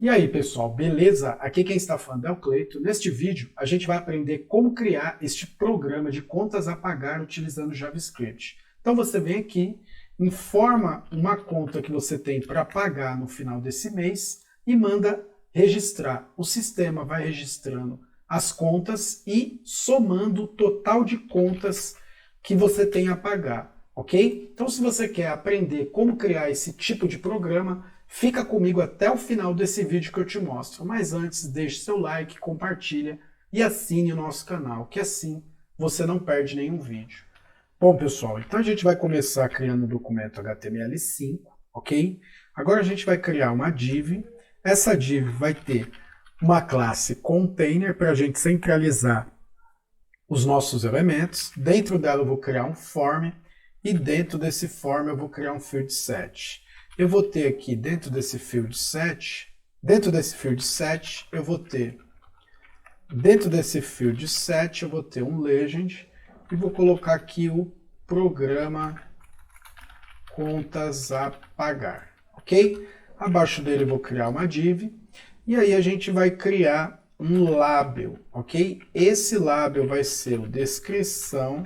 E aí, pessoal, beleza? Aqui quem está falando é o Cleito. Neste vídeo, a gente vai aprender como criar este programa de contas a pagar utilizando JavaScript. Então você vem aqui, informa uma conta que você tem para pagar no final desse mês e manda registrar. O sistema vai registrando as contas e somando o total de contas que você tem a pagar, ok? Então se você quer aprender como criar esse tipo de programa, fica comigo até o final desse vídeo que eu te mostro. Mas antes, deixe seu like, compartilha e assine o nosso canal, que assim você não perde nenhum vídeo. Bom, pessoal, então a gente vai começar criando o documento HTML5, ok? Agora a gente vai criar uma div. Essa div vai ter uma classe container para a gente centralizar os nossos elementos. Dentro dela eu vou criar um form e dentro desse form eu vou criar um field set. Eu vou ter aqui dentro desse field set, eu vou ter um legend e vou colocar aqui o programa contas a pagar, ok? Abaixo dele eu vou criar uma div e aí a gente vai criar um label, ok? Esse label vai ser o descrição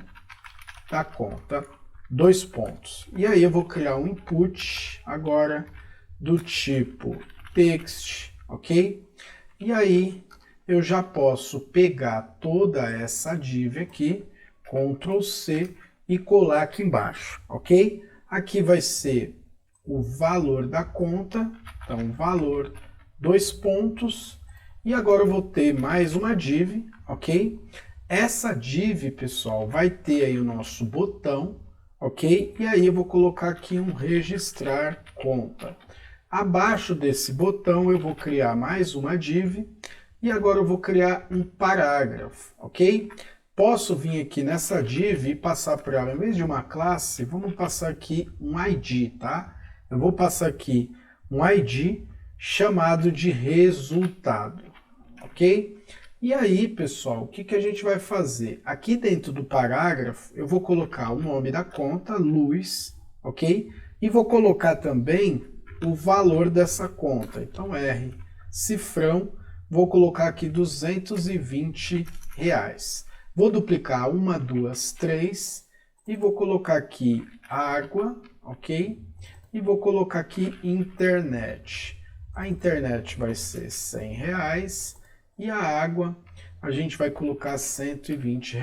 da conta. Dois pontos. E aí eu vou criar um input agora do tipo text, ok? E aí eu já posso pegar toda essa div aqui, Ctrl C e colar aqui embaixo, ok? Aqui vai ser o valor da conta, então valor, dois pontos, e agora eu vou ter mais uma div, ok? Essa div, pessoal, vai ter aí o nosso botão, ok? E aí eu vou colocar aqui um registrar conta. Abaixo desse botão eu vou criar mais uma div e agora eu vou criar um parágrafo, ok? Posso vir aqui nessa div e passar para ela, em vez de uma classe, vamos passar aqui um ID, tá? Eu vou passar aqui um ID chamado de resultado, ok? E aí, pessoal, o que a gente vai fazer? Aqui dentro do parágrafo, eu vou colocar o nome da conta, Luiz, ok? E vou colocar também o valor dessa conta. Então, R, cifrão, vou colocar aqui R$ 220. Vou duplicar 1, 2, 3 e vou colocar aqui água, ok? E vou colocar aqui internet. A internet vai ser R$ 100. E a água a gente vai colocar R$ 120,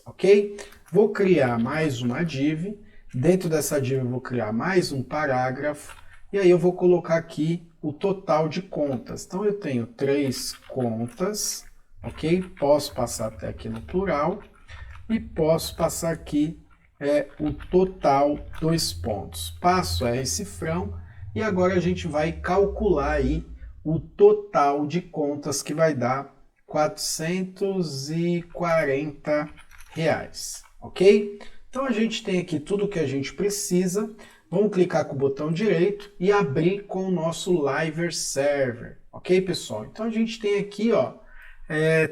ok? Vou criar mais uma div. Dentro dessa div eu vou criar mais um parágrafo. E aí eu vou colocar aqui o total de contas. Então eu tenho 3 contas, ok? Posso passar até aqui no plural. E posso passar aqui o total, dois pontos. Passo R cifrão e agora a gente vai calcular aí o total de contas que vai dar R$ 440, ok? Então a gente tem aqui tudo o que a gente precisa. Vamos clicar com o botão direito e abrir com o nosso Live Server, ok, pessoal? Então a gente tem aqui, ó,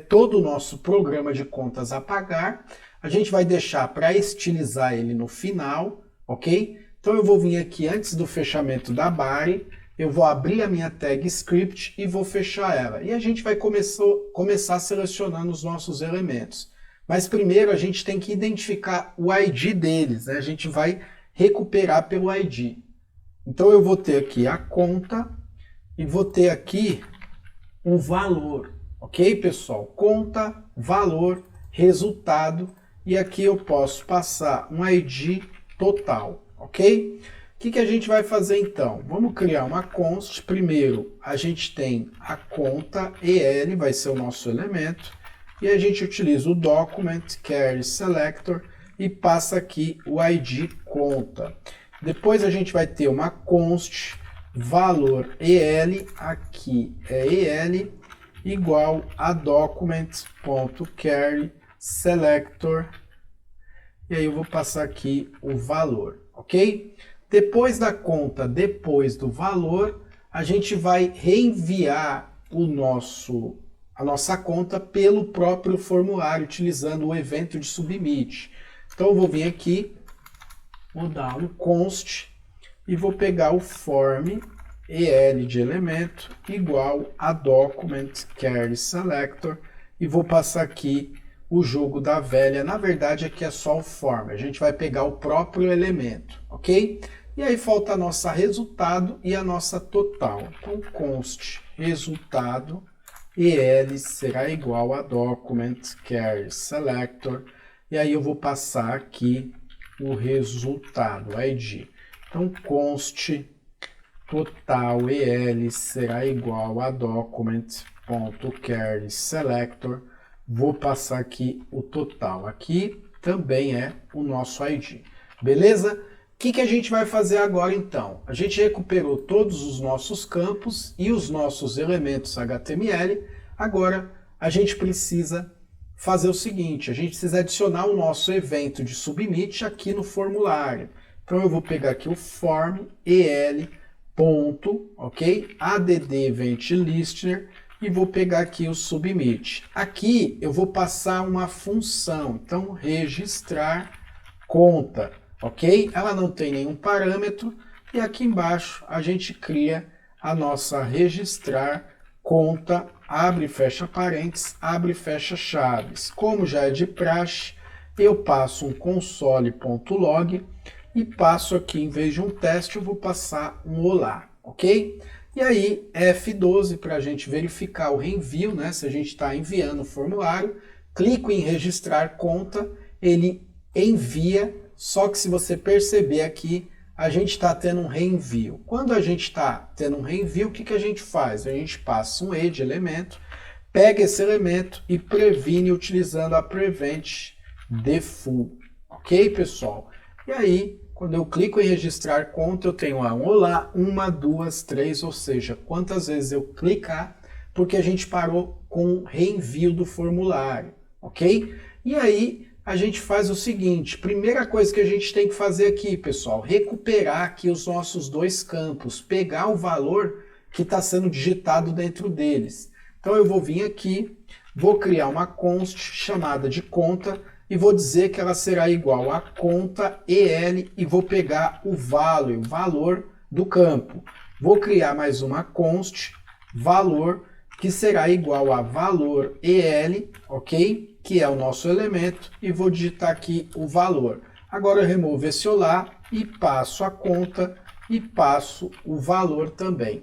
todo o nosso programa de contas a pagar. A gente vai deixar para estilizar ele no final, ok? Então eu vou vir aqui antes do fechamento da body, eu vou abrir a minha tag script e vou fechar ela. E a gente vai começar selecionando os nossos elementos. Mas primeiro a gente tem que identificar o ID deles, né? A gente vai recuperar pelo ID. Então eu vou ter aqui a conta e vou ter aqui o valor. Ok, pessoal? Conta, valor, resultado. E aqui eu posso passar um ID total, ok? O que a gente vai fazer então? Vamos criar uma const. Primeiro, a gente tem a conta EL, vai ser o nosso elemento. E a gente utiliza o document carry selector e passa aqui o ID conta. Depois a gente vai ter uma const valor EL, aqui é EL, igual a document.carry selector. E aí eu vou passar aqui o valor, ok? Depois da conta, depois do valor, a gente vai reenviar a nossa conta pelo próprio formulário, utilizando o evento de submit. Então eu vou vir aqui, vou dar um const e vou pegar o form EL de elemento igual a document carry selector e vou passar aqui o jogo da velha. Na verdade aqui é só o form, a gente vai pegar o próprio elemento, ok? E aí falta a nossa resultado e a nossa total. Então const resultado EL será igual a document carry selector e aí eu vou passar aqui o resultado, ID. Então const total EL será igual a document.carry selector. Vou passar aqui o total. Aqui também é o nosso ID. Beleza? O que a gente vai fazer agora então? A gente recuperou todos os nossos campos e os nossos elementos HTML. Agora a gente precisa fazer o seguinte, a gente precisa adicionar o nosso evento de submit aqui no formulário. Então eu vou pegar aqui o form EL ponto, ok? Add event listener e vou pegar aqui o submit. Aqui eu vou passar uma função, então registrar conta, ok? Ela não tem nenhum parâmetro e aqui embaixo a gente cria a nossa registrar conta, abre e fecha parênteses, abre e fecha chaves. Como já é de praxe, eu passo um console.log e passo aqui, em vez de um teste, eu vou passar um olá, ok? E aí, F12 para a gente verificar o reenvio, né? Se a gente está enviando o formulário, clico em registrar conta, ele envia, só que se você perceber aqui, a gente está tendo um reenvio. Quando a gente está tendo um reenvio, o que a gente faz? A gente passa um E de elemento, pega esse elemento e previne utilizando a prevent default, ok, pessoal? E aí, quando eu clico em registrar conta, eu tenho lá um olá, 1, 2, 3, ou seja, quantas vezes eu clicar, porque a gente parou com o reenvio do formulário, ok? E aí, a gente faz o seguinte, primeira coisa que a gente tem que fazer aqui, pessoal, recuperar aqui os nossos dois campos, pegar o valor que está sendo digitado dentro deles. Então eu vou vir aqui, vou criar uma const chamada de conta, e vou dizer que ela será igual a conta EL e vou pegar o valor do campo. Vou criar mais uma const valor que será igual a valor EL, ok? Que é o nosso elemento e vou digitar aqui o valor. Agora eu removo esse olá e passo a conta e passo o valor também.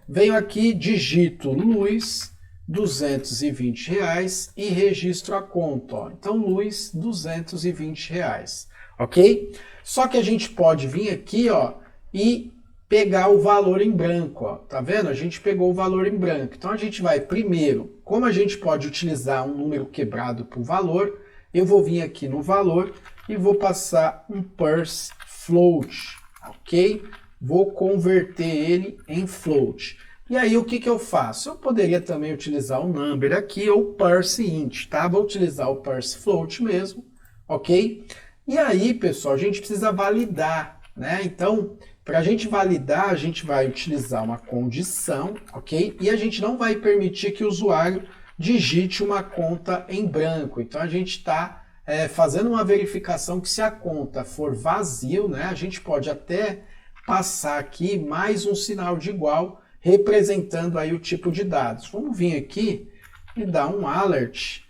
Venho aqui, digito Luiz, R$220 e registro a conta. Ó. Então, Luiz, R$220, ok? Só que a gente pode vir aqui ó, e pegar o valor em branco. Ó. Tá vendo? A gente pegou o valor em branco. Então, a gente vai primeiro, como a gente pode utilizar um número quebrado por valor, eu vou vir aqui no valor e vou passar um parse float, ok? Vou converter ele em float. E aí o que eu faço? Eu poderia também utilizar o number aqui ou parse int, tá? Vou utilizar o parse float mesmo, ok? E aí, pessoal, a gente precisa validar, né? Então, para a gente validar, a gente vai utilizar uma condição, ok? E a gente não vai permitir que o usuário digite uma conta em branco. Então, a gente está fazendo uma verificação que se a conta for vazio, né? A gente pode até passar aqui mais um sinal de igual, representando aí o tipo de dados. Vamos vir aqui e dar um alert,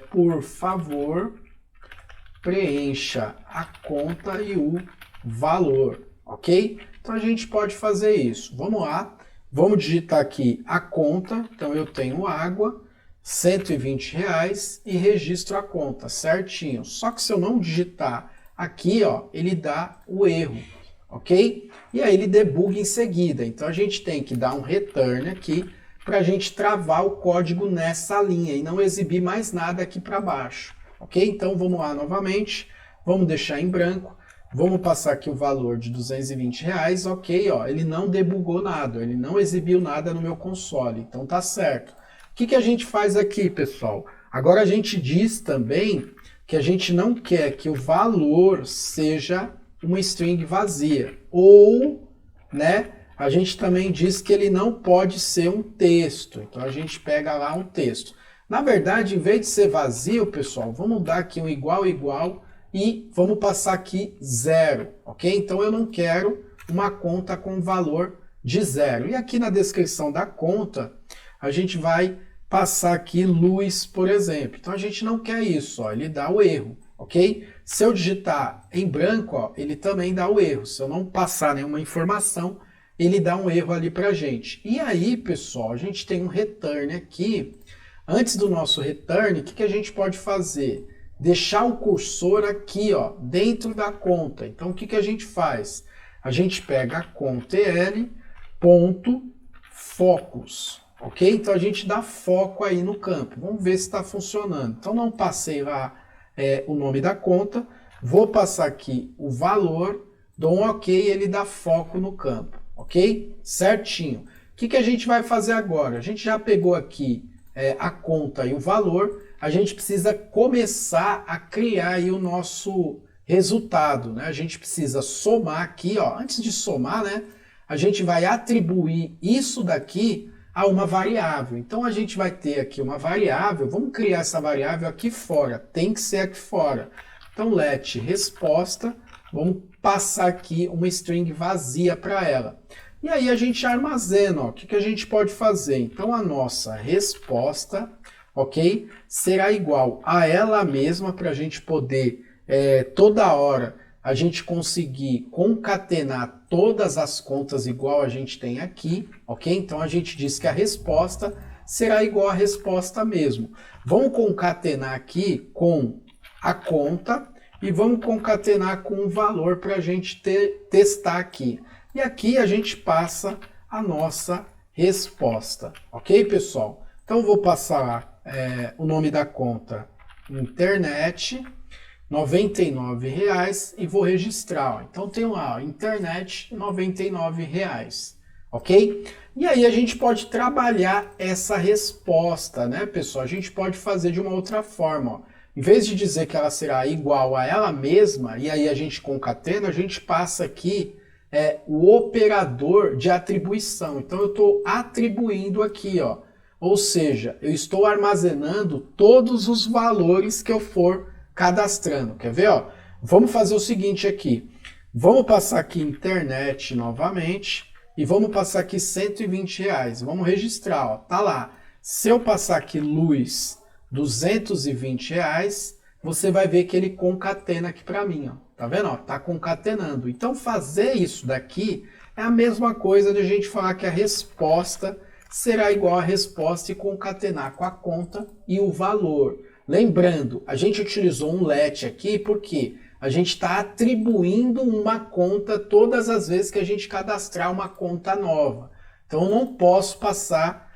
por favor, preencha a conta e o valor, ok? Então a gente pode fazer isso. Vamos lá, vamos digitar aqui a conta, então eu tenho água, R$120 e registro a conta, certinho. Só que se eu não digitar aqui, ó, ele dá o erro. Ok? E aí ele debuga em seguida. Então a gente tem que dar um return aqui para a gente travar o código nessa linha e não exibir mais nada aqui para baixo. Ok? Então vamos lá novamente. Vamos deixar em branco. Vamos passar aqui o valor de R$220. Ok, ó, ele não debugou nada. Ele não exibiu nada no meu console. Então tá certo. O que a gente faz aqui, pessoal? Agora a gente diz também que a gente não quer que o valor seja uma string vazia, ou, né, a gente também diz que ele não pode ser um texto, então a gente pega lá um texto. Na verdade, em vez de ser vazio, pessoal, vamos dar aqui um igual e vamos passar aqui 0, ok? Então eu não quero uma conta com valor de 0. E aqui na descrição da conta, a gente vai passar aqui luz, por exemplo. Então a gente não quer isso, ó, ele dá o erro, ok? Se eu digitar em branco, ó, ele também dá o erro. Se eu não passar nenhuma informação, ele dá um erro ali pra gente. E aí, pessoal, a gente tem um return aqui. Antes do nosso return, o que a gente pode fazer? Deixar o cursor aqui, ó, dentro da conta. Então, o que a gente faz? A gente pega a contl.focus, ok? Então, a gente dá foco aí no campo. Vamos ver se está funcionando. Então, não passei lá o nome da conta. Vou passar aqui o valor, dou um ok, ele dá foco no campo, ok? Certinho. O que a gente vai fazer agora? A gente já pegou aqui a conta e o valor, a gente precisa começar a criar aí o nosso resultado, né? A gente precisa somar aqui, ó. Antes de somar, né? A gente vai atribuir isso daqui a uma variável. Então a gente vai ter aqui uma variável, vamos criar essa variável aqui fora, tem que ser aqui fora. Então let resposta, vamos passar aqui uma string vazia para ela. E aí a gente armazena, ó. O que a gente pode fazer? Então a nossa resposta, ok, será igual a ela mesma para a gente poder toda hora a gente conseguir concatenar todas as contas igual a gente tem aqui, ok? Então a gente diz que a resposta será igual à resposta mesmo. Vamos concatenar aqui com a conta e vamos concatenar com o valor para a gente testar aqui. E aqui a gente passa a nossa resposta, ok, pessoal? Então eu vou passar o nome da conta internet, R$99 e vou registrar. Ó. Então tem lá, ó, internet, R$99, ok? E aí a gente pode trabalhar essa resposta, né, pessoal? A gente pode fazer de uma outra forma, ó. Em vez de dizer que ela será igual a ela mesma, e aí a gente concatena, a gente passa aqui o operador de atribuição. Então eu estou atribuindo aqui, ó. Ou seja, eu estou armazenando todos os valores que eu for cadastrando. Quer ver? Ó? Vamos fazer o seguinte aqui. Vamos passar aqui internet novamente e vamos passar aqui R$120. Vamos registrar, ó. Tá lá. Se eu passar aqui luz R$220, você vai ver que ele concatena aqui para mim, ó. Tá vendo? Ó, tá concatenando. Então fazer isso daqui é a mesma coisa de a gente falar que a resposta será igual à resposta e concatenar com a conta e o valor. Lembrando, a gente utilizou um let aqui porque a gente está atribuindo uma conta todas as vezes que a gente cadastrar uma conta nova. Então eu não posso passar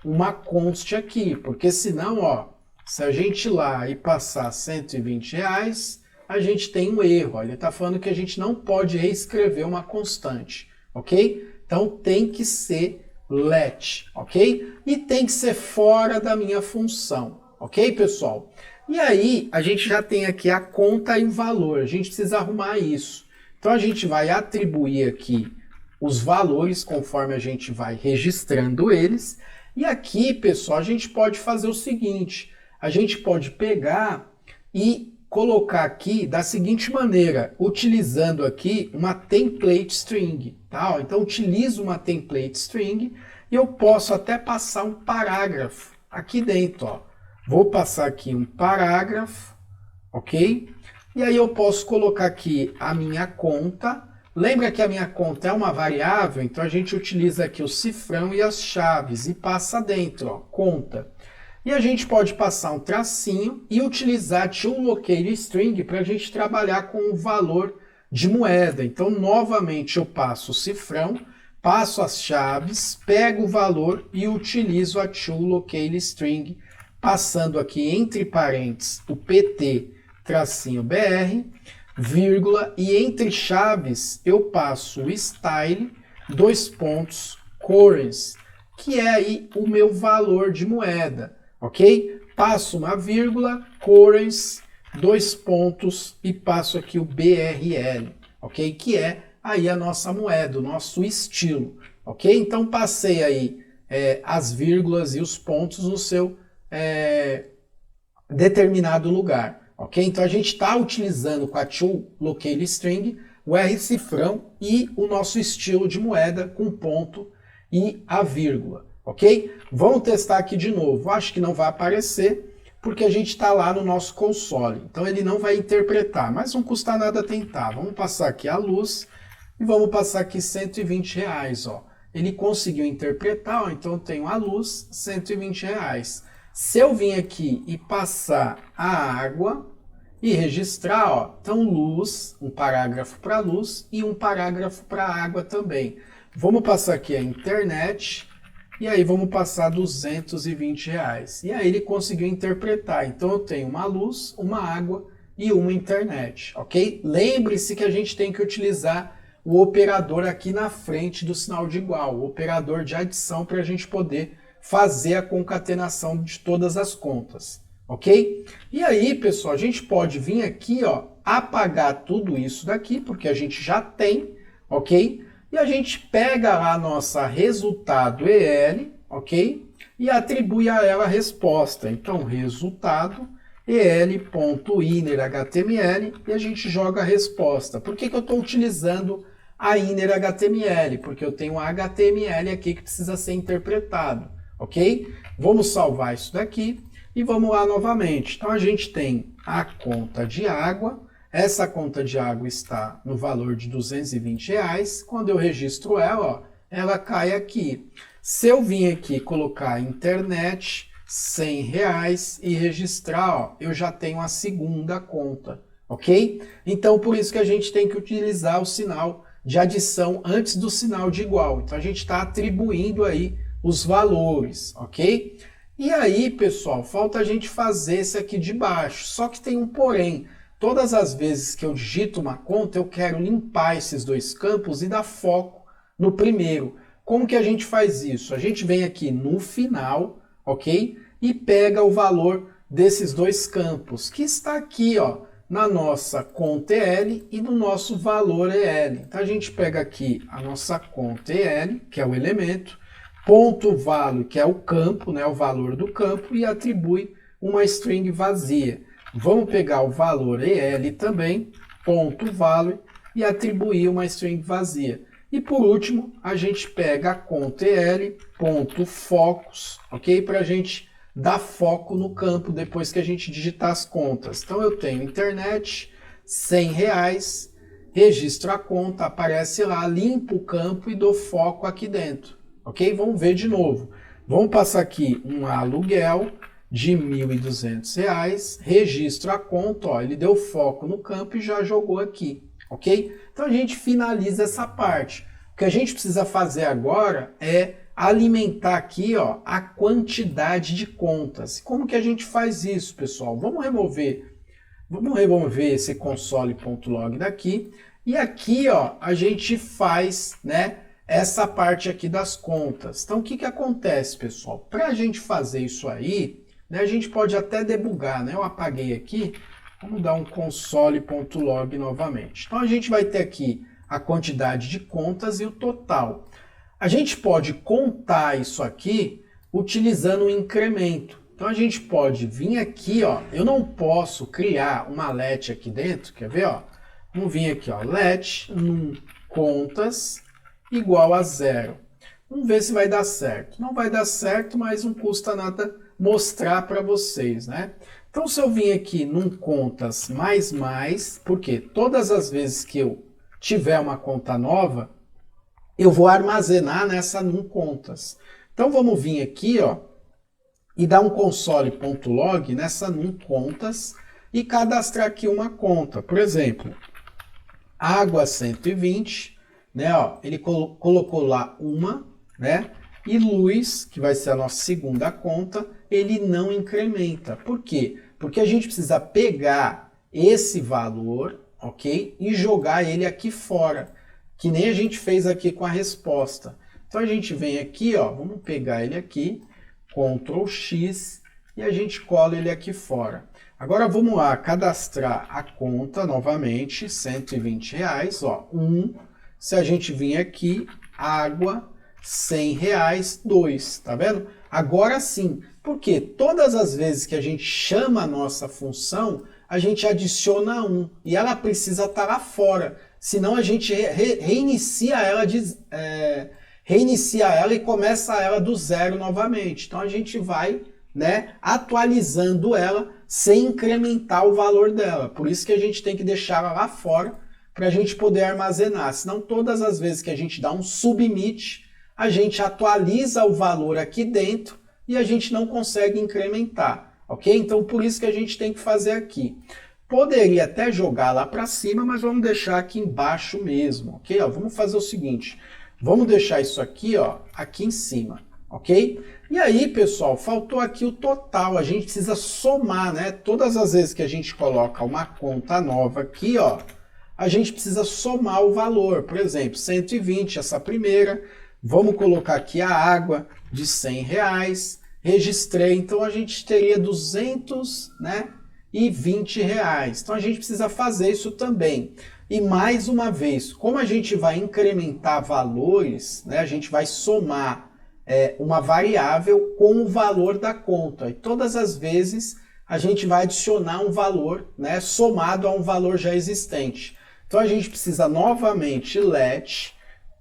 uma const aqui, porque senão, ó, se a gente ir lá e passar R$120, a gente tem um erro. Ó. Ele está falando que a gente não pode reescrever uma constante, ok? Então tem que ser let, ok? E tem que ser fora da minha função, ok, pessoal? E aí a gente já tem aqui a conta e o valor. A gente precisa arrumar isso. Então a gente vai atribuir aqui os valores conforme a gente vai registrando eles. E aqui, pessoal, a gente pode fazer o seguinte. A gente pode pegar e colocar aqui da seguinte maneira, utilizando aqui uma template string, tá? Então utilizo uma template string e eu posso até passar um parágrafo aqui dentro, ó. Vou passar aqui um parágrafo, ok? E aí eu posso colocar aqui a minha conta. Lembra que a minha conta é uma variável, então a gente utiliza aqui o cifrão e as chaves e passa dentro, ó, conta. E a gente pode passar um tracinho e utilizar toLocateString para a gente trabalhar com o valor de moeda. Então, novamente, eu passo o cifrão, passo as chaves, pego o valor e utilizo a toLocateString, passando aqui entre parênteses o pt-br, vírgula, e entre chaves eu passo o style, currency, que é aí o meu valor de moeda. Ok? Passo uma vírgula, currency, e passo aqui o BRL, ok? Que é aí a nossa moeda, o nosso estilo, ok? Então passei aí as vírgulas e os pontos no seu determinado lugar, ok? Então a gente está utilizando com a toLocateString o R cifrão e o nosso estilo de moeda com ponto e a vírgula, ok? Vamos testar aqui de novo. Acho que não vai aparecer, porque a gente está lá no nosso console. Então ele não vai interpretar, mas não custa nada tentar. Vamos passar aqui a luz e vamos passar aqui R$120, ó. Ele conseguiu interpretar, ó, então eu tenho a luz, R$120. Se eu vim aqui e passar a água e registrar, ó, então luz, um parágrafo para luz e um parágrafo para água também. Vamos passar aqui a internet. E aí vamos passar R$220. E aí ele conseguiu interpretar. Então eu tenho uma luz, uma água e uma internet, ok? Lembre-se que a gente tem que utilizar o operador aqui na frente do sinal de igual, o operador de adição, para a gente poder fazer a concatenação de todas as contas, ok? E aí, pessoal, a gente pode vir aqui, ó, apagar tudo isso daqui, porque a gente já tem, ok? E a gente pega lá a nossa resultado EL, ok? E atribui a ela a resposta. Então, resultado el.inner.html e a gente joga a resposta. Por que eu estou utilizando a inner.html? Porque eu tenho um HTML aqui que precisa ser interpretado, ok? Vamos salvar isso daqui e vamos lá novamente. Então, a gente tem a conta de água. Essa conta de água está no valor de R$220. Quando eu registro ela, ó, ela cai aqui. Se eu vim aqui colocar internet, R$100 e registrar, ó, eu já tenho a segunda conta, ok? Então, por isso que a gente tem que utilizar o sinal de adição antes do sinal de igual. Então, a gente está atribuindo aí os valores, ok? E aí, pessoal, falta a gente fazer esse aqui de baixo. Só que tem um porém. Todas as vezes que eu digito uma conta, eu quero limpar esses dois campos e dar foco no primeiro. Como que a gente faz isso? A gente vem aqui no final, ok? E pega o valor desses dois campos, que está aqui, ó, na nossa conta EL e no nosso valor EL. Então a gente pega aqui a nossa conta EL, que é o elemento, ponto value, que é o campo, né, o valor do campo, e atribui uma string vazia. Vamos pegar o valor EL também, ponto value, e atribuir uma string vazia. E por último, a gente pega a conta EL, ponto focus, ok? Para a gente dar foco no campo depois que a gente digitar as contas. Então eu tenho internet, R$100, registro a conta, aparece lá, limpo o campo e dou foco aqui dentro, ok? Vamos ver de novo. Vamos passar aqui um aluguel de R$1.200, registro a conta, ó, ele deu foco no campo e já jogou aqui, ok? Então a gente finaliza essa parte. O que a gente precisa fazer agora é alimentar aqui, ó, a quantidade de contas. Como que a gente faz isso, pessoal? Vamos remover esse console.log daqui e aqui, ó, a gente faz, né, essa parte aqui das contas. Então o que que acontece, pessoal? Para a gente fazer isso aí, né, a gente pode até debugar, né? Eu apaguei aqui, vamos dar um console.log novamente. Então a gente vai ter aqui a quantidade de contas e o total. A gente pode contar isso aqui utilizando um incremento. Então a gente pode vir aqui, ó, eu não posso criar uma let aqui dentro, quer ver, ó? Vamos vir aqui, ó, let num contas igual a 0. Vamos ver se vai dar certo. Não vai dar certo, mas não custa nada mostrar para vocês, né? Então, se eu vim aqui num contas mais, porque todas as vezes que eu tiver uma conta nova, eu vou armazenar nessa num contas. Então, vamos vir aqui, ó, e dar um console.log nessa num contas e cadastrar aqui uma conta. Por exemplo, água 120, né, ó, ele colocou lá uma, né? E luz, que vai ser a nossa segunda conta, ele não incrementa. Por quê? Porque a gente precisa pegar esse valor, ok? E jogar ele aqui fora, que nem a gente fez aqui com a resposta. Então a gente vem aqui, ó, vamos pegar ele aqui, Ctrl X, e a gente cola ele aqui fora. Agora vamos lá, cadastrar a conta novamente, R$120, ó, 1. Se a gente vir aqui, água, R$100, 2, tá vendo? Agora sim, porque todas as vezes que a gente chama a nossa função, a gente adiciona 1 e ela precisa estar lá fora. senão a gente reinicia ela e começa ela do zero novamente. Então a gente vai, né, atualizando ela sem incrementar o valor dela. Por isso que a gente tem que deixar ela lá fora para a gente poder armazenar. Senão todas as vezes que a gente dá um submit, a gente atualiza o valor aqui dentro e a gente não consegue incrementar, ok? Então por isso que a gente tem que fazer aqui. Poderia até jogar lá para cima, mas vamos deixar aqui embaixo mesmo, ok? Ó, vamos fazer o seguinte, vamos deixar isso aqui, ó, aqui em cima, ok? E aí, pessoal, faltou aqui o total, a gente precisa somar, né? Todas as vezes que a gente coloca uma conta nova aqui, ó, a gente precisa somar o valor. Por exemplo, 120, essa primeira, vamos colocar aqui a água de R$100, registrei, então a gente teria 200, né? E R$20. Então a gente precisa fazer isso também. E mais uma vez, como a gente vai incrementar valores, né, a gente vai somar uma variável com o valor da conta. E todas as vezes a gente vai adicionar um valor, né, somado a um valor já existente. Então a gente precisa novamente let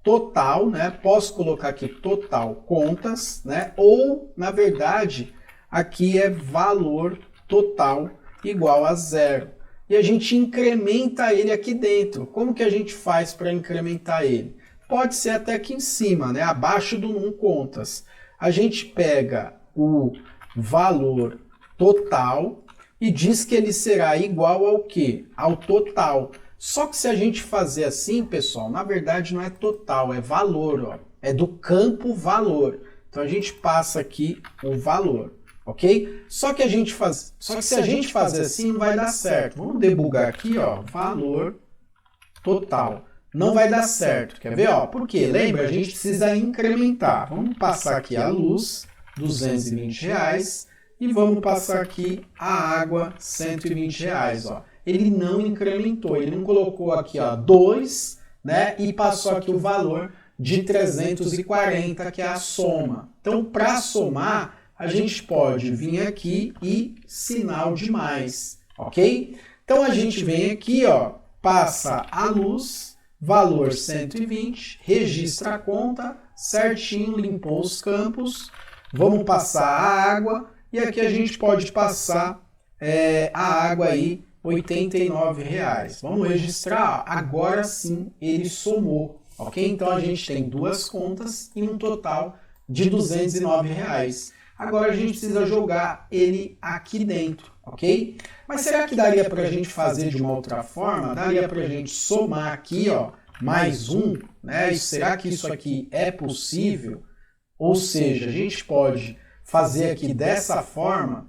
total, né, posso colocar aqui total contas, né, ou na verdade aqui é valor total igual a 0. E a gente incrementa ele aqui dentro. Como que a gente faz para incrementar ele? Pode ser até aqui em cima, né? Abaixo do num contas. A gente pega o valor total e diz que ele será igual ao quê? Ao total. Só que se a gente fazer assim, pessoal, na verdade não é total, é valor, ó. É do campo valor. Então a gente passa aqui o valor. Ok? Só que se a gente fazer assim não vai dar certo. Vamos debugar aqui, ó, valor total. Não vai dar certo. Quer ver? Ó, por quê? Lembra? A gente precisa incrementar. Vamos passar aqui a luz, R$220, e vamos passar aqui a água, R$120. Ó. Ele não incrementou, ele não colocou aqui, ó, 2, né? E passou aqui o valor de 340, que é a soma. Então, para somar, a gente pode vir aqui e sinal de mais, ok? Então a gente vem aqui, ó, passa a luz, valor 120, registra a conta, certinho, limpou os campos, vamos passar a água, e aqui a gente pode passar a água aí, R$89. Vamos registrar, ó, agora sim ele somou, ok? Então a gente tem duas contas e um total de R$209. Agora a gente precisa jogar ele aqui dentro, ok? Mas será que daria para a gente fazer de uma outra forma? Daria para a gente somar aqui, ó, mais um, né? E será que isso aqui é possível? Ou seja, a gente pode fazer aqui dessa forma.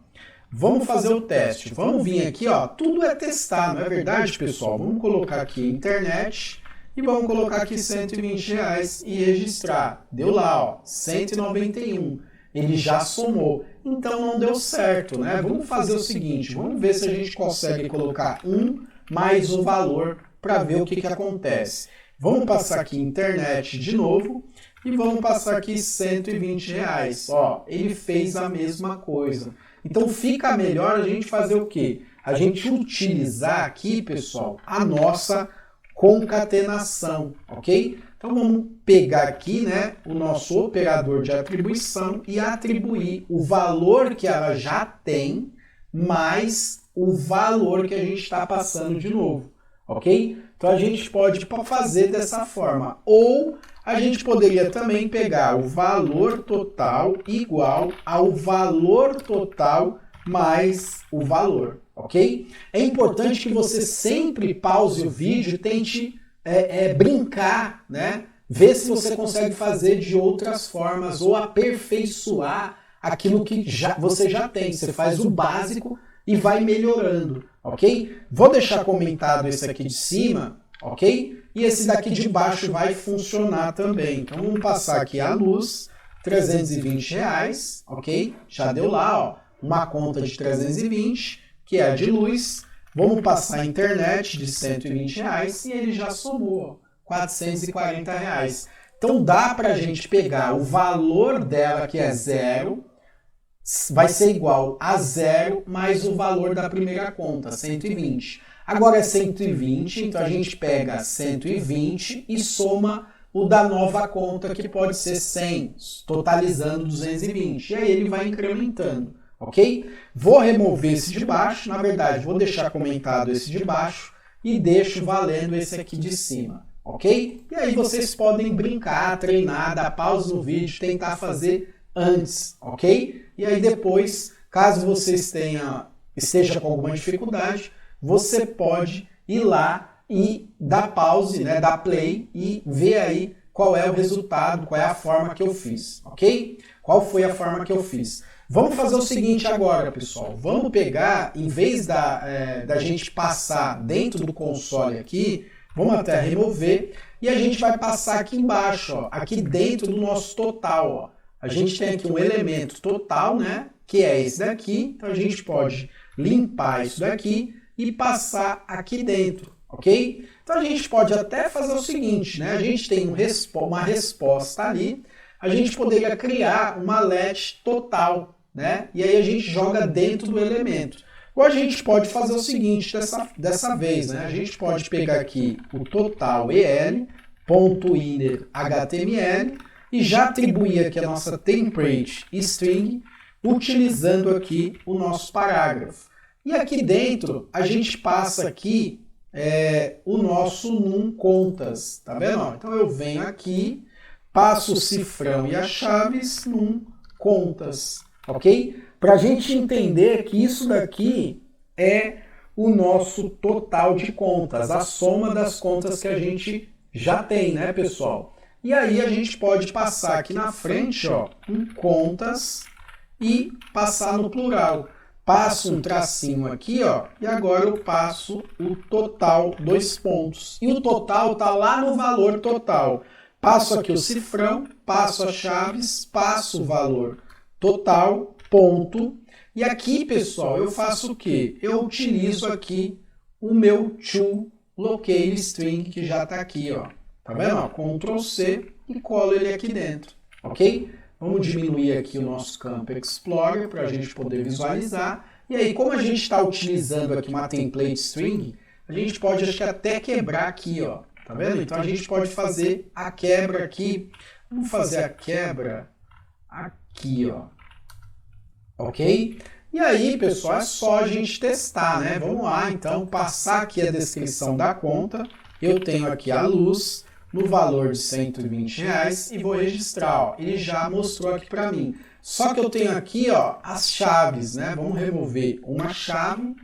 Vamos fazer o teste. Vamos vir aqui, ó, tudo é testar, não é verdade, pessoal? Vamos colocar aqui internet e vamos colocar aqui R$120 e registrar. Deu lá, ó, 191. Ele já somou, então não deu certo, né? Vamos fazer o seguinte, vamos ver se a gente consegue colocar 1 mais o valor para ver o que acontece. Vamos passar aqui internet de novo e vamos passar aqui R$120. Ó, ele fez a mesma coisa. Então fica melhor a gente fazer o quê? A gente utilizar aqui, pessoal, a nossa concatenação, ok? Então vamos pegar aqui, né, o nosso operador de atribuição e atribuir o valor que ela já tem mais o valor que a gente está passando de novo, ok? Então a gente pode fazer dessa forma. Ou a gente poderia também pegar o valor total igual ao valor total mais o valor, ok? É importante que você sempre pause o vídeo e tente brincar, né? Ver se você consegue fazer de outras formas ou aperfeiçoar aquilo que você já tem. Você faz o básico e vai melhorando, ok? Vou deixar comentado esse aqui de cima, ok? E esse daqui de baixo vai funcionar também. Então vamos passar aqui a luz, R$320, ok? Já deu lá, ó, uma conta de 320, que é a de luz. Vamos passar a internet de R$120 e ele já somou, ó, R$440. Então dá para a gente pegar o valor dela, que é 0, vai ser igual a 0 mais o valor da primeira conta, 120. Agora é 120, então a gente pega 120 e soma o da nova conta, que pode ser 100, totalizando 220. E aí ele vai incrementando, ok? Vou remover esse de baixo, na verdade vou deixar comentado esse de baixo e deixo valendo esse aqui de cima, ok? E aí vocês podem brincar, treinar, dar pausa no vídeo, tentar fazer antes, ok? E aí depois, caso vocês esteja com alguma dificuldade, você pode ir lá e dar pause, né, dar play e ver aí qual é o resultado, qual é a forma que eu fiz, ok? Qual foi a forma que eu fiz? Vamos fazer o seguinte agora, pessoal. Vamos pegar, em vez da gente passar dentro do console aqui, vamos até remover e a gente vai passar aqui embaixo, ó, aqui dentro do nosso total. Ó. A gente tem aqui um elemento total, né, que é esse daqui. Então a gente pode limpar isso daqui e passar aqui dentro. Ok? Então a gente pode até fazer o seguinte, né? A gente tem uma resposta ali, a gente poderia criar uma let total, né? E aí a gente joga dentro do elemento. Ou a gente pode fazer o seguinte dessa vez, né? A gente pode pegar aqui o total el.inner.html e já atribuir aqui a nossa template string utilizando aqui o nosso parágrafo. E aqui dentro a gente passa aqui o nosso num contas, tá vendo? Então eu venho aqui, passo o cifrão e as chaves num contas, ok? Para a gente entender que isso daqui é o nosso total de contas, a soma das contas que a gente já tem, né, pessoal? E aí a gente pode passar aqui na frente, ó, um contas e passar no plural. Passo um tracinho aqui, ó, e agora eu passo o total, 2 pontos. E o total está lá no valor total. Passo aqui o cifrão, passo as chaves, passo o valor total, ponto. E aqui, pessoal, eu faço o quê? Eu utilizo aqui o meu toLocaleString, que já está aqui, ó. Tá vendo? Ó, Ctrl C e colo ele aqui dentro, ok? Vamos diminuir aqui o nosso campo Explorer para a gente poder visualizar. E aí, como a gente está utilizando aqui uma template string, a gente pode acho que até quebrar aqui, ó. Tá vendo? Então a gente pode fazer a quebra aqui. Vamos fazer a quebra aqui, ó. Ok? E aí, pessoal, é só a gente testar, né? Vamos lá, então, passar aqui a descrição da conta. Eu tenho aqui a luz no valor de R$120 e vou registrar, ó. Ele já mostrou aqui para mim. Só que eu tenho aqui, ó, as chaves, né? Vamos remover uma chave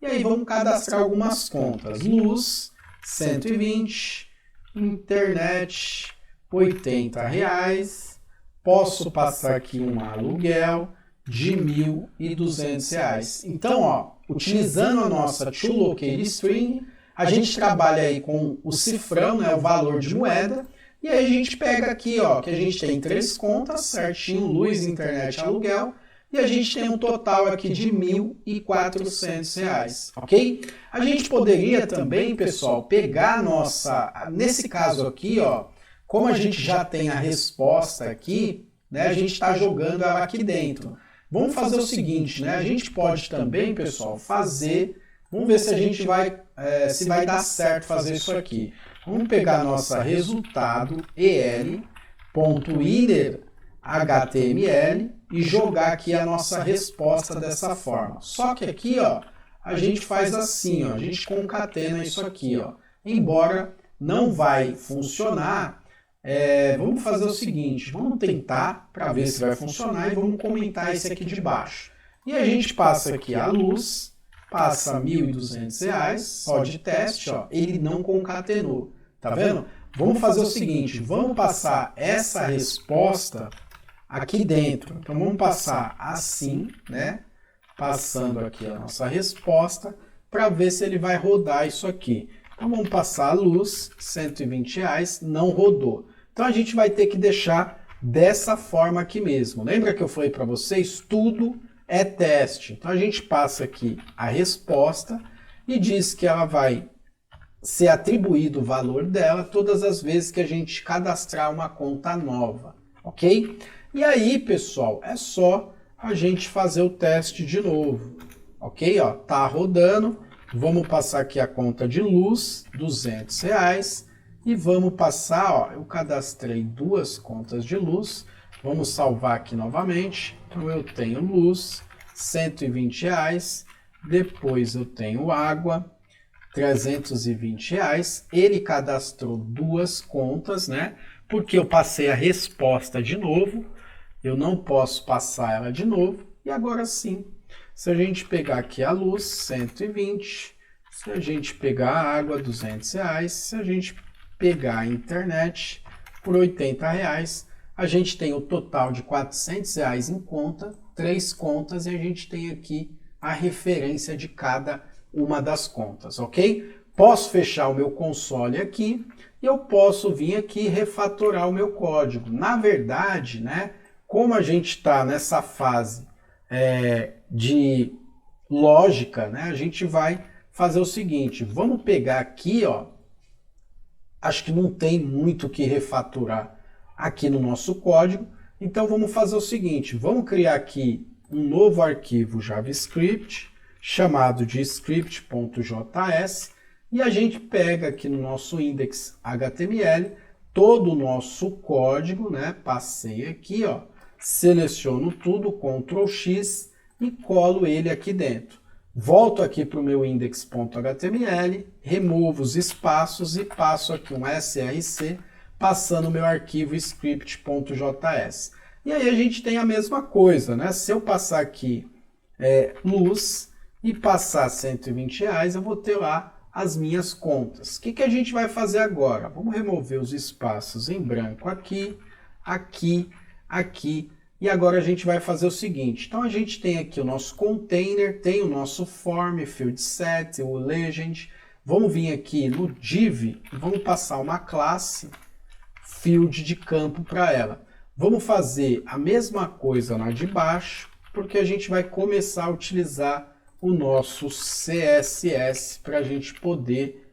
e aí vamos cadastrar algumas contas. Luz, 120, internet, R$80. Posso passar aqui um aluguel de R$1.200. Então, ó, utilizando a nossa toLocaleString, a gente trabalha aí com o cifrão, né, o valor de moeda, e aí a gente pega aqui, ó, que a gente tem 3 contas, certinho, luz, internet, aluguel, e a gente tem um total aqui de R$1.400, ok? A gente poderia também, pessoal, pegar a nossa, nesse caso aqui, ó, como a gente já tem a resposta aqui, né, a gente está jogando ela aqui dentro. Vamos fazer o seguinte, né, a gente pode também, pessoal, fazer... Vamos ver se a gente vai, se vai dar certo fazer isso aqui. Vamos pegar a nossa resultado el.inner.html e jogar aqui a nossa resposta dessa forma. Só que aqui, ó, a gente faz assim, ó, a gente concatena isso aqui, ó. Embora não vai funcionar, vamos fazer o seguinte, vamos tentar para ver se vai funcionar e vamos comentar esse aqui de baixo. E a gente passa aqui a luz, passa R$1.200, só de teste, ó, ele não concatenou, tá vendo? Vamos fazer o seguinte, vamos passar essa resposta aqui dentro. Então vamos passar assim, né? Passando aqui a nossa resposta para ver se ele vai rodar isso aqui. Então vamos passar a luz, R$120, não rodou. Então a gente vai ter que deixar dessa forma aqui mesmo. Lembra que eu falei para vocês? Tudo é teste. Então a gente passa aqui a resposta e diz que ela vai ser atribuído o valor dela todas as vezes que a gente cadastrar uma conta nova, ok? E aí, pessoal, é só a gente fazer o teste de novo, ok? Ó, tá rodando, Vamos passar aqui a conta de luz, R$200. E vamos passar, ó, eu cadastrei 2 contas de luz. Vamos salvar aqui novamente. Então eu tenho luz, R$120. Depois eu tenho água, R$320. Ele cadastrou 2 contas, né? Porque eu passei a resposta de novo. Eu não posso passar ela de novo. E agora sim, se a gente pegar aqui a luz, 120. Se a gente pegar a água, R$200. Se a gente pegar a internet por R$80, a gente tem o total de R$400 em conta, 3 contas, e a gente tem aqui a referência de cada uma das contas, ok? Posso fechar o meu console aqui e eu posso vir aqui e refatorar o meu código. Na verdade, né, como a gente está nessa fase de lógica, né, a gente vai fazer o seguinte, vamos pegar aqui, ó, acho que não tem muito o que refatorar aqui no nosso código, então vamos fazer o seguinte, vamos criar aqui um novo arquivo JavaScript, chamado de script.js, e a gente pega aqui no nosso index.html todo o nosso código, né? Passei aqui, ó, seleciono tudo, Ctrl X e colo ele aqui dentro. Volto aqui para o meu index.html, removo os espaços e passo aqui um src, passando o meu arquivo script.js. E aí a gente tem a mesma coisa, né? Se eu passar aqui luz e passar R$120, eu vou ter lá as minhas contas. O que a gente vai fazer agora? Vamos remover os espaços em branco aqui, aqui, aqui. E agora a gente vai fazer o seguinte, então a gente tem aqui o nosso container, tem o nosso form, field set, o legend. Vamos vir aqui no div e vamos passar uma classe field de campo para ela. Vamos fazer a mesma coisa lá de baixo, porque a gente vai começar a utilizar o nosso CSS para a gente poder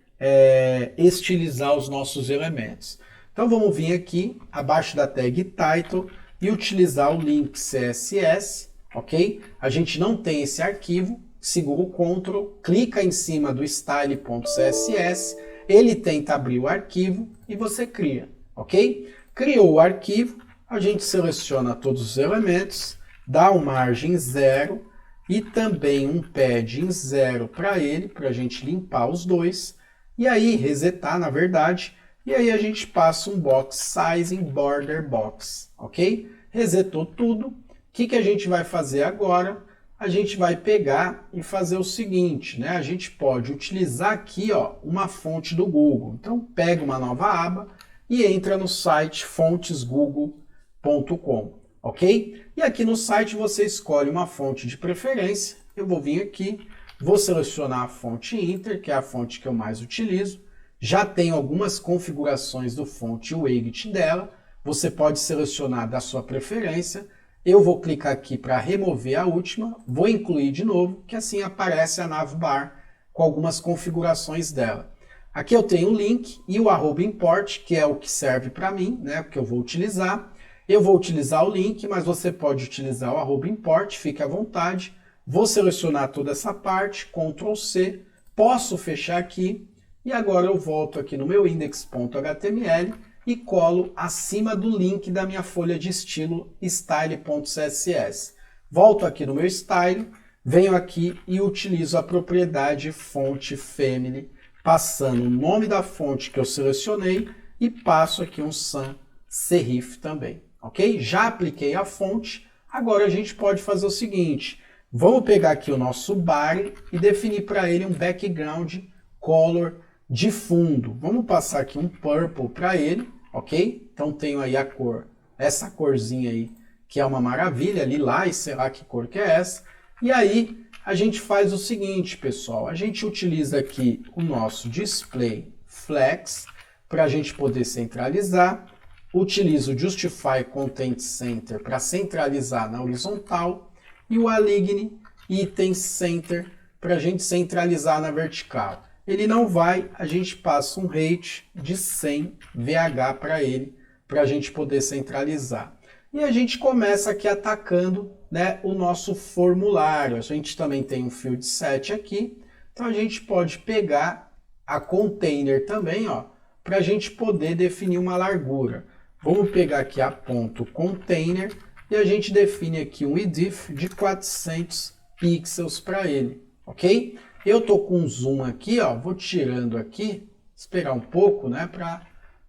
estilizar os nossos elementos. Então vamos vir aqui, abaixo da tag title, e utilizar o link CSS, ok? A gente não tem esse arquivo, segura o Ctrl, clica em cima do style.css, ele tenta abrir o arquivo e você cria, ok? Criou o arquivo, a gente seleciona todos os elementos, dá uma margem 0 e também um padding 0 para ele, para a gente limpar os dois, e aí resetar na verdade, e aí a gente passa um box sizing border box, ok? Resetou tudo. O que a gente vai fazer agora? A gente vai pegar e fazer o seguinte, né? A gente pode utilizar aqui, ó, uma fonte do Google. Então pega uma nova aba e entra no site fontesgoogle.com, ok? E aqui no site você escolhe uma fonte de preferência. Eu vou vir aqui, vou selecionar a fonte Inter, que é a fonte que eu mais utilizo. Já tem algumas configurações do fonte Wagit dela, você pode selecionar da sua preferência. Eu vou clicar aqui para remover a última, vou incluir de novo, que assim aparece a navbar com algumas configurações dela. Aqui eu tenho o link e o @import, que é o que serve para mim, né, porque eu vou utilizar. Eu vou utilizar o link, mas você pode utilizar o @import, fique à vontade. Vou selecionar toda essa parte, Ctrl C, posso fechar aqui. E agora eu volto aqui no meu index.html e colo acima do link da minha folha de estilo style.css. Volto aqui no meu style, venho aqui e utilizo a propriedade fonte family, passando o nome da fonte que eu selecionei e passo aqui um sans serif também, ok? Já apliquei a fonte, agora a gente pode fazer o seguinte, vamos pegar aqui o nosso body e definir para ele um background color de fundo. Vamos passar aqui um purple para ele, ok? Então tenho aí a cor, essa corzinha aí, que é uma maravilha, lilás, sei lá que cor que é essa. E aí a gente faz o seguinte, pessoal, a gente utiliza aqui o nosso display flex para a gente poder centralizar. Utilizo o Justify Content Center para centralizar na horizontal e o Align Item Center para a gente centralizar na vertical. Ele não vai, a gente passa um rate de 100 VH para ele, para a gente poder centralizar. E a gente começa aqui atacando, né, o nosso formulário. A gente também tem um field set aqui. Então a gente pode pegar a container também, ó, para a gente poder definir uma largura. Vamos pegar aqui a ponto container e a gente define aqui um width de 400 pixels para ele, ok? Eu tô com um zoom aqui, ó, vou tirando aqui, esperar um pouco, né,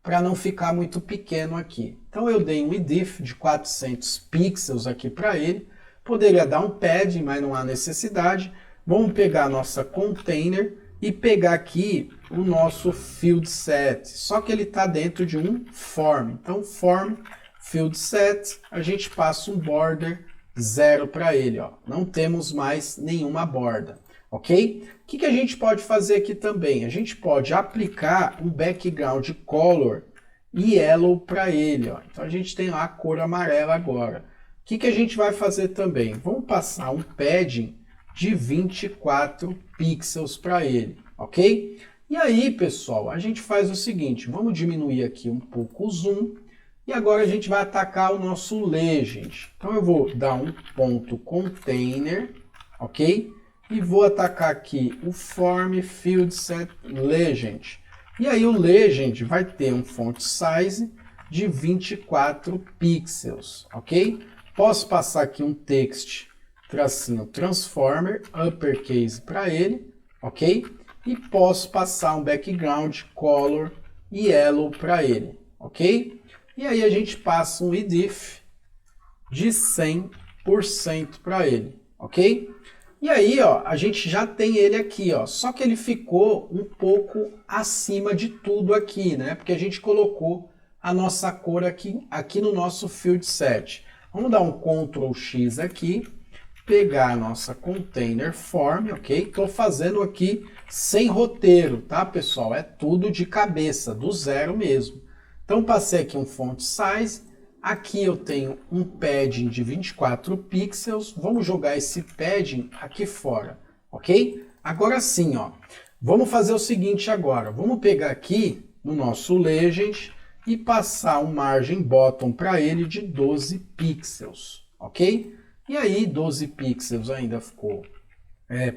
para não ficar muito pequeno aqui. Então eu dei um width de 400 pixels aqui para ele. Poderia dar um padding, mas não há necessidade. Vamos pegar a nossa container e pegar aqui o nosso field set. Só que ele está dentro de um form. Então form field set, a gente passa um border 0 para ele, ó. Não temos mais nenhuma borda, ok? O que a gente pode fazer aqui também? A gente pode aplicar um background color yellow para ele, ó. Então a gente tem lá a cor amarela agora. O que a gente vai fazer também? Vamos passar um padding de 24 pixels para ele, ok? E aí, pessoal, a gente faz o seguinte, vamos diminuir aqui um pouco o zoom, e agora a gente vai atacar o nosso legend. Então eu vou dar um ponto container, ok? E vou atacar aqui o form field set legend. E aí o legend vai ter um font size de 24 pixels, ok? Posso passar aqui um text, tracinho transformer, uppercase para ele, ok? E posso passar um background color yellow para ele, ok? E aí a gente passa um width de 100% para ele, ok? E aí, ó, a gente já tem ele aqui, ó, só que ele ficou um pouco acima de tudo aqui, né? Porque a gente colocou a nossa cor aqui no nosso field set. Vamos dar um Ctrl X aqui, pegar a nossa container form, ok? Estou fazendo aqui sem roteiro, tá, pessoal? É tudo de cabeça, do zero mesmo. Então passei aqui um font size, aqui eu tenho um padding de 24 pixels, vamos jogar esse padding aqui fora, ok? Agora sim, ó, vamos fazer o seguinte agora, vamos pegar aqui no nosso legend e passar um margem bottom para ele de 12 pixels, ok? E aí 12 pixels ainda ficou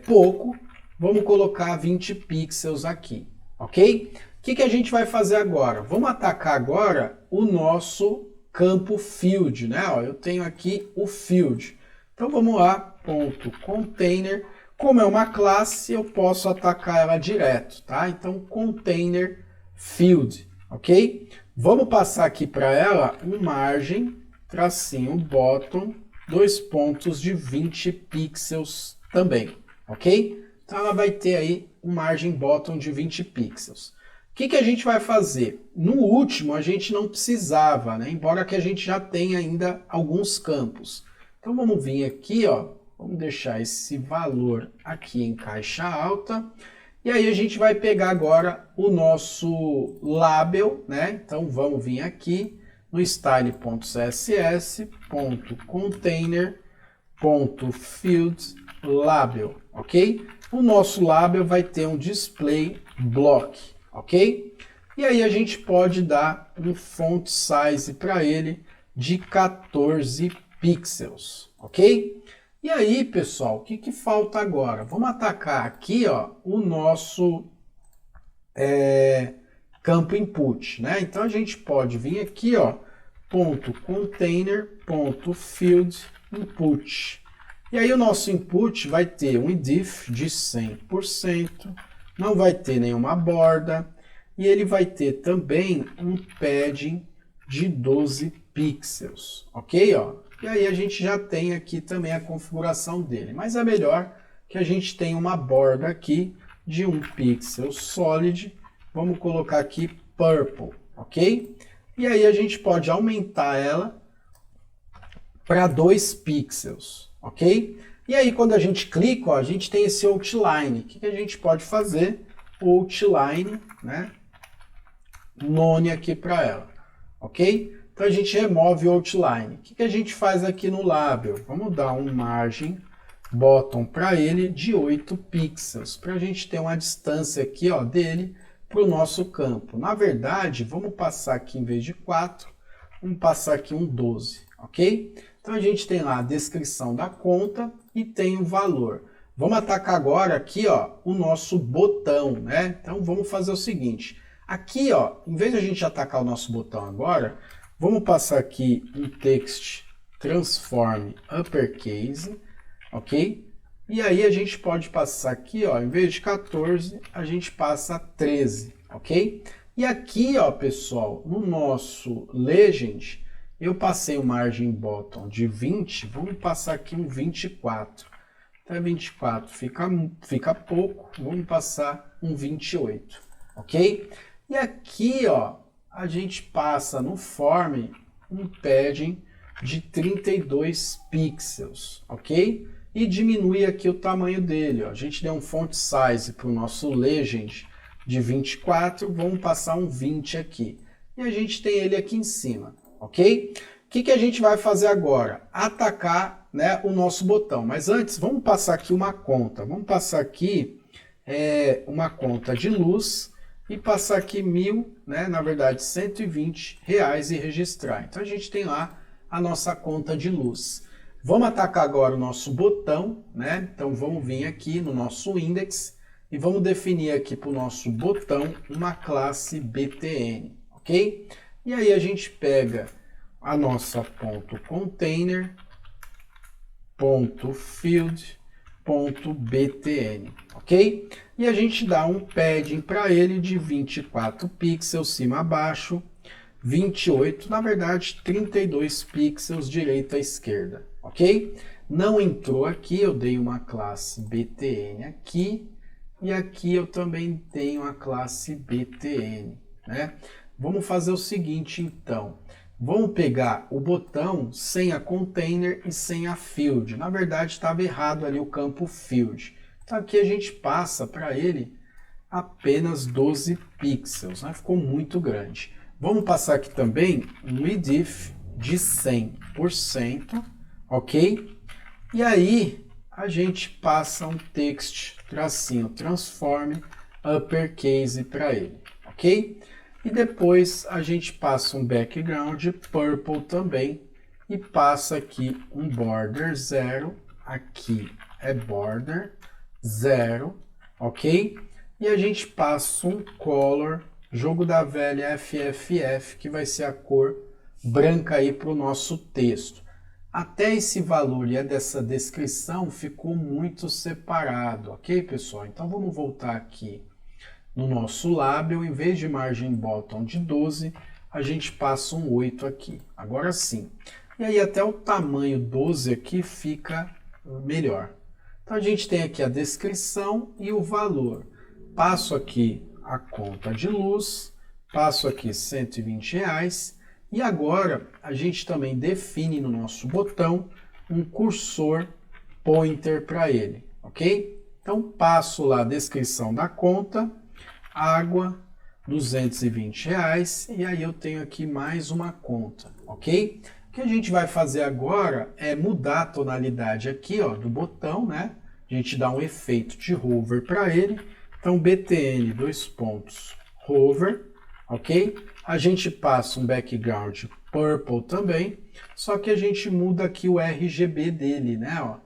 pouco, vamos colocar 20 pixels aqui, ok? O que a gente vai fazer agora? Vamos atacar agora o nosso campo field, né? Ó, eu tenho aqui o field. Então vamos lá, ponto container. Como é uma classe, eu posso atacar ela direto, tá? Então container field, ok? Vamos passar aqui para ela um margem, tracinho bottom, 2 pontos de 20 pixels também, ok? Então ela vai ter aí um margem bottom de 20 pixels. O que a gente vai fazer? No último a gente não precisava, né? Embora que a gente já tenha ainda alguns campos. Então vamos vir aqui, ó, vamos deixar esse valor aqui em caixa alta. E aí a gente vai pegar agora o nosso label, né? Então vamos vir aqui no style.css.container.field_label, ok? O nosso label vai ter um display block, ok? E aí a gente pode dar um font size para ele de 14 pixels, ok? E aí, pessoal, o que falta agora? Vamos atacar aqui, ó, o nosso campo input, né? Então a gente pode vir aqui, ó, .container.field input. E aí o nosso input vai ter um width de 100%, não vai ter nenhuma borda, e ele vai ter também um padding de 12 pixels, ok? Ó? E aí a gente já tem aqui também a configuração dele, mas é melhor que a gente tenha uma borda aqui de 1 pixel solid, vamos colocar aqui purple, ok? E aí a gente pode aumentar ela para 2 pixels, ok? E aí quando a gente clica, ó, a gente tem esse outline. O que a gente pode fazer? O outline, né? None aqui para ela, ok? Então a gente remove o outline. O que a gente faz aqui no label? Vamos dar um margem bottom para ele de 8 pixels, para a gente ter uma distância aqui, ó, dele para o nosso campo. Na verdade, vamos passar aqui em vez de 4, vamos passar aqui um 12, ok? Então a gente tem lá a descrição da conta e tem o valor. Vamos atacar agora aqui, ó, o nosso botão, né? Então vamos fazer o seguinte. Aqui, ó, em vez de a gente atacar o nosso botão agora, vamos passar aqui um text transform uppercase, ok? E aí a gente pode passar aqui, ó, em vez de 14, a gente passa 13, ok? E aqui, ó, pessoal, no nosso legend, eu passei o margin bottom de 20, vamos passar aqui um 24. Até 24 fica pouco, vamos passar um 28, ok? E aqui, ó, a gente passa no form um padding de 32 pixels, ok? E diminui aqui o tamanho dele, ó. A gente deu um font size para o nosso legend de 24, vamos passar um 20 aqui. E a gente tem ele aqui em cima, ok? O que a gente vai fazer agora? Atacar, né, o nosso botão. Mas antes, vamos passar aqui uma conta. Vamos passar aqui uma conta de luz e passar aqui 1.000, né, na verdade R$120 e registrar. Então a gente tem lá a nossa conta de luz. Vamos atacar agora o nosso botão, né? Então vamos vir aqui no nosso index e vamos definir aqui para o nosso botão uma classe btn, ok? E aí a gente pega a nossa .container, .field.btn, ok? E a gente dá um padding para ele de 24 pixels cima a baixo, 28, na verdade 32 pixels direita a esquerda, ok? Não entrou aqui, eu dei uma classe btn aqui, e aqui eu também tenho a classe btn, né? Vamos fazer o seguinte então, vamos pegar o botão sem a container e sem a field. Na verdade estava errado ali o campo field. Então aqui a gente passa para ele apenas 12 pixels, né? Ficou muito grande. Vamos passar aqui também um width de 100%, ok? E aí a gente passa um text tracinho transform uppercase para ele, ok? E depois a gente passa um background purple também e passa aqui um border 0, aqui é border 0, ok? E a gente passa um color, jogo da velha FFF, que vai ser a cor branca aí para o nosso texto. Até esse valor e dessa descrição ficou muito separado, ok, pessoal? Então vamos voltar aqui no nosso label, em vez de margin bottom de 12, a gente passa um 8 aqui. Agora sim. E aí até o tamanho 12 aqui fica melhor. Então a gente tem aqui a descrição e o valor. Passo aqui a conta de luz, passo aqui R$120 e agora a gente também define no nosso botão um cursor pointer para ele, ok? Então passo lá a descrição da conta, água, R$220 e aí eu tenho aqui mais uma conta, ok? O que a gente vai fazer agora é mudar a tonalidade aqui, ó, do botão, né? A gente dá um efeito de hover para ele. Então, btn, hover, ok? A gente passa um background purple também, só que a gente muda aqui o RGB dele, né? Ó,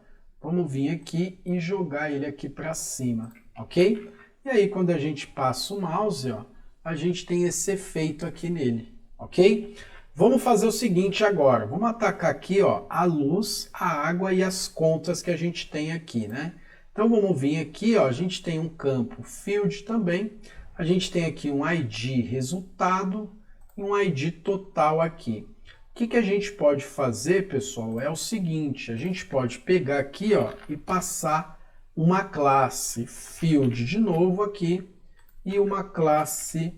vamos vir aqui e jogar ele aqui para cima, ok? E aí, quando a gente passa o mouse, ó, a gente tem esse efeito aqui nele, ok? Vamos fazer o seguinte agora, vamos atacar aqui, ó, a luz, a água e as contas que a gente tem aqui, né? Então vamos vir aqui, ó, a gente tem um campo field também, a gente tem aqui um ID resultado e um ID total aqui. O que a gente pode fazer, pessoal, é o seguinte, a gente pode pegar aqui, ó, e passar uma classe field de novo aqui e uma classe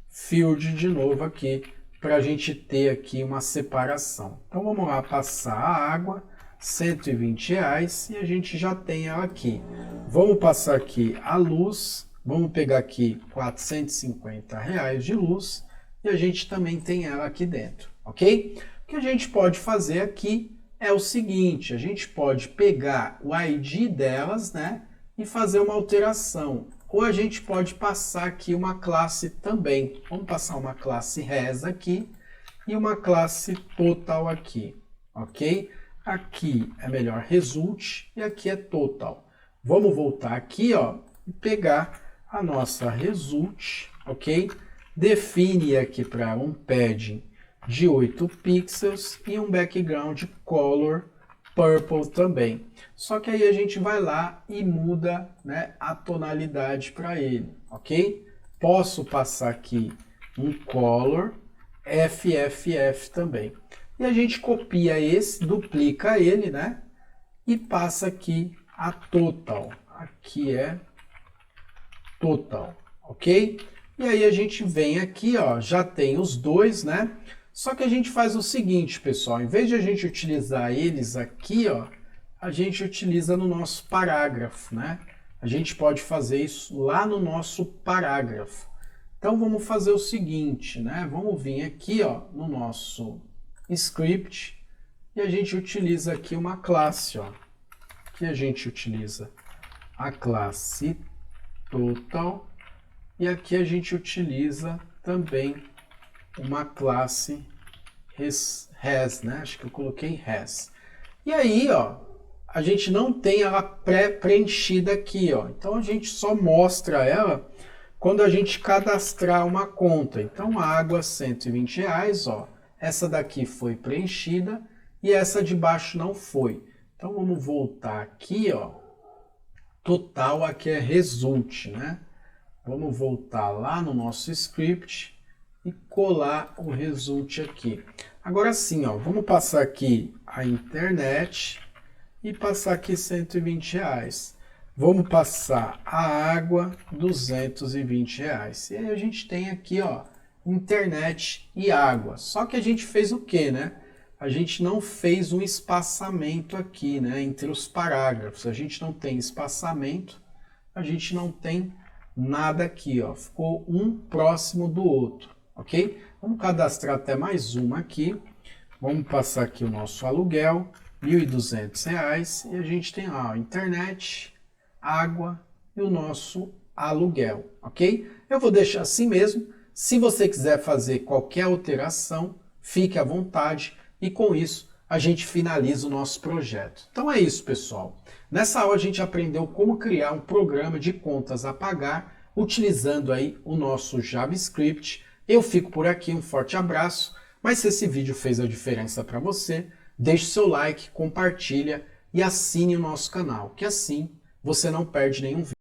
field de novo aqui, para a gente ter aqui uma separação. Então vamos lá passar a água, R$120 e a gente já tem ela aqui. Vamos passar aqui a luz, vamos pegar aqui R$450 de luz e a gente também tem ela aqui dentro, ok? O que a gente pode fazer aqui é o seguinte, a gente pode pegar o ID delas, né, e fazer uma alteração. Ou a gente pode passar aqui uma classe também. Vamos passar uma classe res aqui e uma classe total aqui, ok? Aqui é melhor result e aqui é total. Vamos voltar aqui, ó, e pegar a nossa result, ok? Define aqui para um padding de 8 pixels e um background color purple também. Só que aí a gente vai lá e muda, né, a tonalidade para ele, ok? Posso passar aqui um color FFF também. E a gente copia esse, duplica ele, né? E passa aqui a total. Aqui é total, ok? E aí a gente vem aqui, ó, já tem os dois, né? Só que a gente faz o seguinte, pessoal, em vez de a gente utilizar eles aqui, ó, a gente utiliza no nosso parágrafo, né? A gente pode fazer isso lá no nosso parágrafo. Então vamos fazer o seguinte, né? Vamos vir aqui, ó, no nosso script e a gente utiliza aqui uma classe, ó. Aqui a gente utiliza a classe total e aqui a gente utiliza também uma classe has, né? Acho que eu coloquei has. E aí, ó, a gente não tem ela pré-preenchida aqui, ó. Então a gente só mostra ela quando a gente cadastrar uma conta. Então água R$120, ó. Essa daqui foi preenchida e essa de baixo não foi. Então vamos voltar aqui, ó. Total aqui é result, né? Vamos voltar lá no nosso script e colar o result aqui. Agora sim, ó, vamos passar aqui a internet e passar aqui R$120. Vamos passar a água R$220. E aí a gente tem aqui, ó, internet e água. Só que a gente fez o quê, né? A gente não fez um espaçamento aqui, né, entre os parágrafos. A gente não tem espaçamento, a gente não tem nada aqui, ó. Ficou um próximo do outro, ok? Vamos cadastrar até mais uma aqui. Vamos passar aqui o nosso aluguel, R$1.200, e a gente tem lá, ó, internet, água e o nosso aluguel, ok? Eu vou deixar assim mesmo. Se você quiser fazer qualquer alteração, fique à vontade. E com isso, a gente finaliza o nosso projeto. Então é isso, pessoal. Nessa aula a gente aprendeu como criar um programa de contas a pagar utilizando aí o nosso JavaScript. Eu fico por aqui, um forte abraço. Mas se esse vídeo fez a diferença para você, deixe seu like, compartilha e assine o nosso canal, que assim você não perde nenhum vídeo.